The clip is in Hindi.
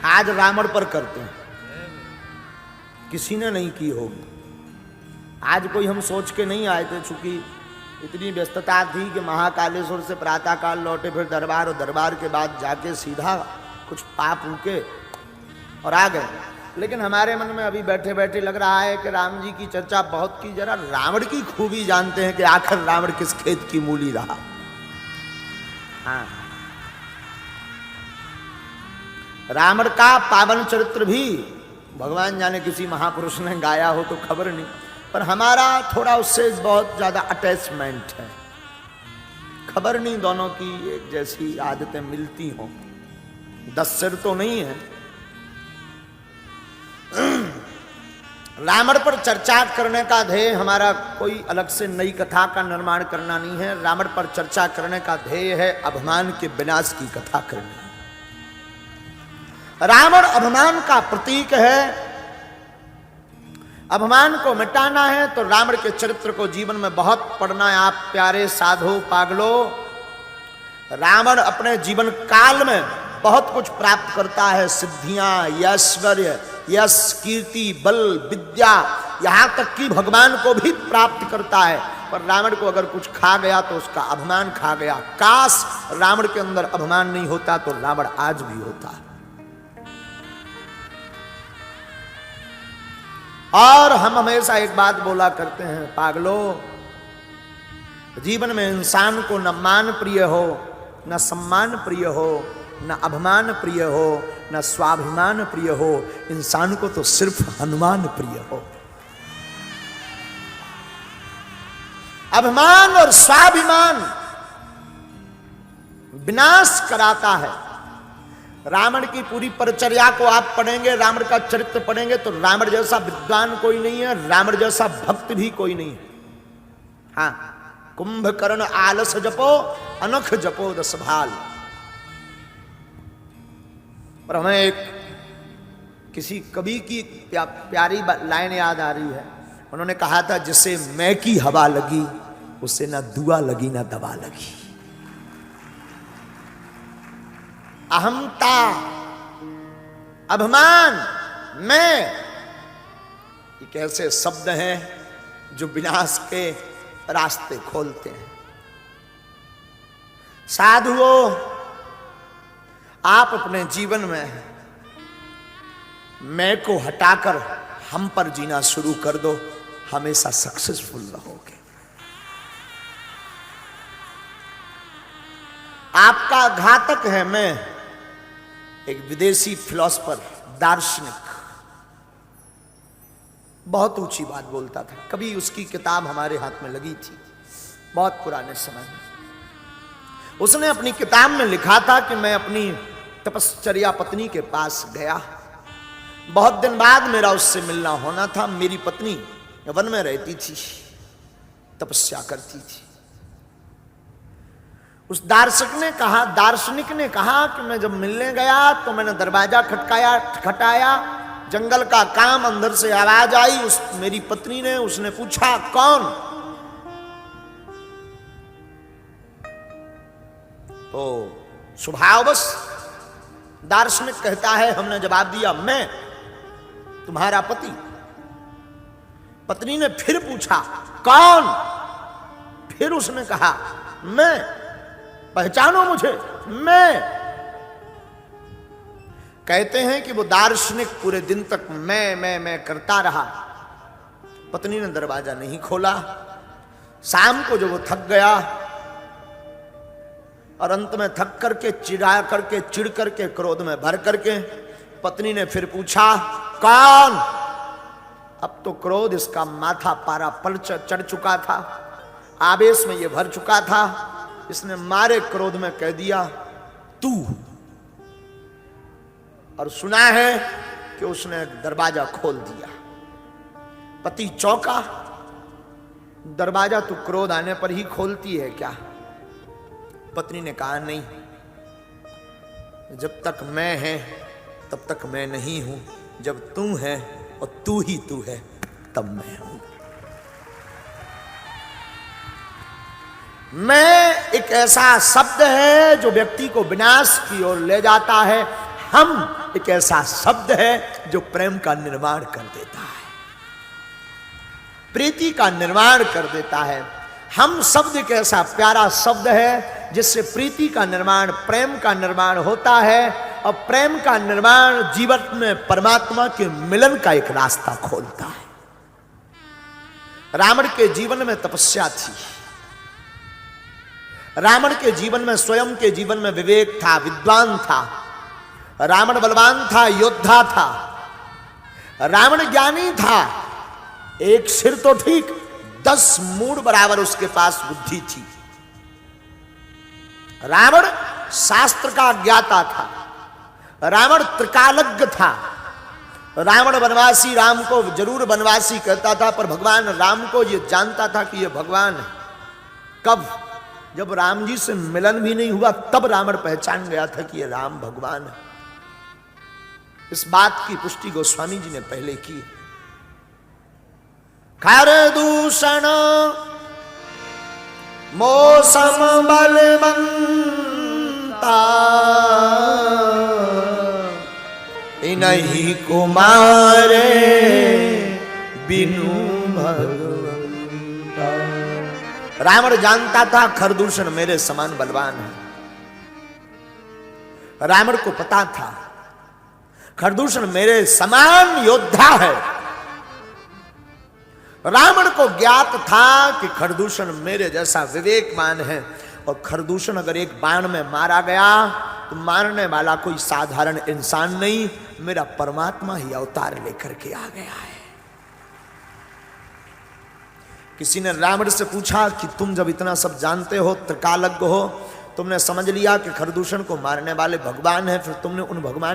आज रावण पर करते हैं, किसी ने नहीं की होगी। आज कोई हम सोच के नहीं आए थे, चूंकि इतनी व्यस्तता थी कि महाकालेश्वर से प्रातःकाल लौटे, फिर दरबार, और दरबार के बाद जाके सीधा कुछ पाप उके और आ गए। लेकिन हमारे मन में अभी बैठे बैठे लग रहा है कि राम जी की चर्चा बहुत की, जरा रावण की खूबी जानते हैं कि आखिर रावण किस खेत की मूली रहा। हाँ, रावण का पावन चरित्र भी भगवान जाने किसी महापुरुष ने गाया हो तो खबर नहीं, पर हमारा थोड़ा उससे बहुत ज्यादा अटैचमेंट है। खबर नहीं दोनों की एक जैसी आदतें मिलती हों, 10 सिर तो नहीं है। रावण पर चर्चा करने का ध्येय हमारा कोई अलग से नई कथा का निर्माण करना नहीं है। रावण पर चर्चा करने का ध्येय है अभिमान के विनाश की कथा करनी। रावण अभिमान का प्रतीक है, अभिमान को मिटाना है तो रावण के चरित्र को जीवन में बहुत पढ़ना है। आप प्यारे साधु पागलो, रावण अपने जीवन काल में बहुत कुछ प्राप्त करता है, सिद्धियां, ऐश्वर्य, यश, कीर्ति, बल, विद्या, यहां तक कि भगवान को भी प्राप्त करता है। पर रावण को अगर कुछ खा गया तो उसका अभिमान खा गया। काश रावण के अंदर अभिमान नहीं होता तो रावण आज भी होता। और हम हमेशा एक बात बोला करते हैं, पागलो, जीवन में इंसान को न मान प्रिय हो, न सम्मान प्रिय हो, न अभिमान प्रिय हो, न स्वाभिमान प्रिय हो, इंसान को तो सिर्फ हनुमान प्रिय हो। अभिमान और स्वाभिमान विनाश कराता है। रावण की पूरी परिचर्या को आप पढ़ेंगे, रावण का चरित्र पढ़ेंगे तो रावण जैसा विद्वान कोई नहीं है, रावण जैसा भक्त भी कोई नहीं है। हाँ, कुंभकर्ण आलस जपो, अनख जपो 10 भाल। और हमें एक किसी कवि की प्यारी लाइन याद आ रही है। उन्होंने कहा था, जिसे मैं की हवा लगी उसे ना दुआ लगी ना दवा लगी। अहंता, अभिमान, मैं, ये कैसे शब्द हैं जो विनाश के रास्ते खोलते हैं। साधुओं, आप अपने जीवन में मैं को हटाकर हम पर जीना शुरू कर दो, हमेशा सक्सेसफुल रहोगे। आपका घातक है मैं। एक विदेशी फिलोसफर, दार्शनिक, बहुत ऊंची बात बोलता था। कभी उसकी किताब हमारे हाथ में लगी थी बहुत पुराने समय में। उसने अपनी किताब में लिखा था कि मैं अपनी तपश्चर्या पत्नी के पास गया, बहुत दिन बाद मेरा उससे मिलना होना था। मेरी पत्नी वन में रहती थी, तपस्या करती थी। उस दार्शनिक ने कहा कि मैं जब मिलने गया तो मैंने दरवाजा खटखटाया, जंगल का काम, अंदर से आवाज आई। मेरी पत्नी ने, उसने पूछा कौन? तो स्वभाववश दार्शनिक कहता है, हमने जवाब दिया मैं तुम्हारा पति। पत्नी ने फिर पूछा कौन? फिर उसने कहा मैं, पहचानो मुझे, मैं। कहते हैं कि वो दार्शनिक पूरे दिन तक मैं करता रहा। पत्नी ने दरवाजा नहीं खोला। शाम को जब वो थक गया और अंत में थक करके, चिढ़ करके, क्रोध में भर करके पत्नी ने फिर पूछा कौन? अब तो क्रोध इसका माथा पारा पर चढ़ चुका था, आवेश में ये भर चुका था। इसने मारे क्रोध में कह दिया तू। और सुना है कि उसने दरवाजा खोल दिया। पति चौंका, दरवाजा तो क्रोध आने पर ही खोलती है क्या? पत्नी ने कहा नहीं, जब तक मैं है तब तक मैं नहीं हूं, जब तू है और तू ही तू है तब मैं हूं। मैं एक ऐसा शब्द है जो व्यक्ति को विनाश की ओर ले जाता है, हम एक ऐसा शब्द है जो प्रेम का निर्माण कर देता है, प्रीति का निर्माण कर देता है। हम शब्द एक ऐसा प्यारा शब्द है जिससे प्रीति का निर्माण, प्रेम का निर्माण होता है, और प्रेम का निर्माण जीवन में परमात्मा के मिलन का एक रास्ता खोलता है। रावण के जीवन में तपस्या थी, रावण के जीवन में, स्वयं के जीवन में विवेक था, विद्वान था। रावण बलवान था, योद्धा था, रावण ज्ञानी था। एक सिर तो ठीक, 10 मूढ़ बराबर उसके पास बुद्धि थी। रावण शास्त्र का ज्ञाता था, रावण त्रिकालज्ञ था। रावण वनवासी राम को जरूर वनवासी कहता था, पर भगवान राम को यह जानता था कि यह भगवान है। कब? जब राम जी से मिलन भी नहीं हुआ तब रावण पहचान गया था कि यह राम भगवान है। इस बात की पुष्टि गोस्वामी जी ने पहले की। खर दूषण मौसम बलवंता, इन्हीं कुमारे बिनु भगवंता। रावण जानता था खरदूषण मेरे समान बलवान है। रावण को पता था खरदूषण मेरे समान योद्धा है। रावण को ज्ञात था कि खरदूषण मेरे जैसा विवेकवान है, और खरदूषण अगर एक बाण में मारा गया तो मारने वाला कोई साधारण इंसान नहीं, मेरा परमात्मा ही अवतार लेकर के आ गया है। किसी ने रावण से पूछा कि तुम जब इतना सब जानते हो, त्रिकालज्ञ हो, तुमने समझ लिया कि खरदूषण को मारने वाले भगवान हैं, फिर तुमने उन भगवान